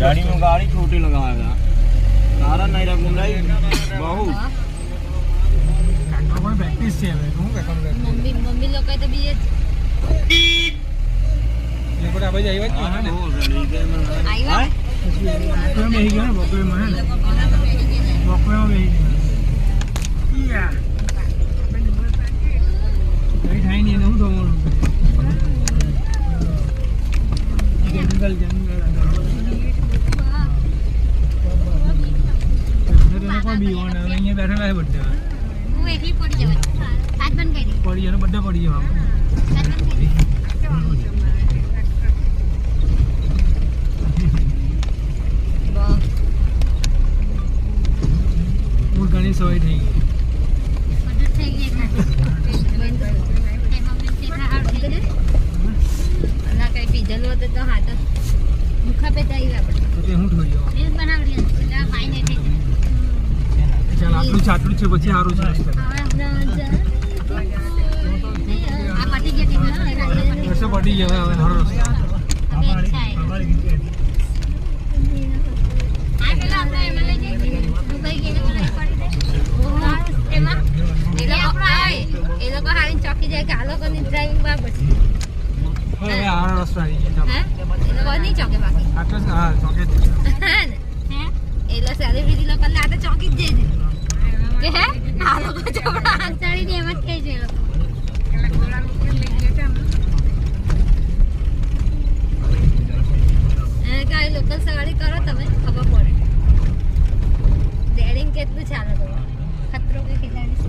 गाड़ी में गाड़ी छोटी लगाएगा तारा नहीं रख मुंडई बहुत કાંટો પણ પ્રેક્ટિસ છે હવે હું કામ કરે મમ્મી લોકો તો બી એ બધા ભાઈ આવ્યા જ ને આવ્યા બકરે મેહી ગયા ને બકરેમાં હે બકરેમાં મેહી ગયા કઈ થાય નહીં એને હું થવાનું જંગલ કોઈ બીવાના અહીંયા બેઠેલા છે બધા હું એકલી પડી જવા સાત બંધ કરી દે પડી જવાનું બધા પડી જવા સાત બંધ કરી દે હું ઘણી સવાઈ થઈ ગઈ બધું થઈ ગયું અલા કઈ પીધેલું હતું તો હા તો મુખા પે થઈ ગયા આપણે તો તે હું થોડી રીલ બનાવડી હતી ફાઈને થઈ જાય ચાલ આટલું ચાટલું છે પછી સારું છે આ પાટી ગઈ હતી રસ્તો પડી ગયો હવે સારો રસ્તો એ લોકો હારી ચોકી જાય કે આ લોકોની ડ્રાઇવિંગ બરાબર છે હવે સારો રસ્તો આવી ગયો હે એ લોકો નહીં ચોકે બાકી આટલો હા ચોકે એટલે સેલિબ્રિટી લોકો આ તો ચોકી જ જઈ કે હે આ લોકો ચોપડા આંચાડી ને એમ જ કહે છે એ લોકો કઈ લોકલ સવારી કરો તમે ખબર પડે ડેરિંગ કેટલું ચાલે તો ખતરો કે ખિલાડી છે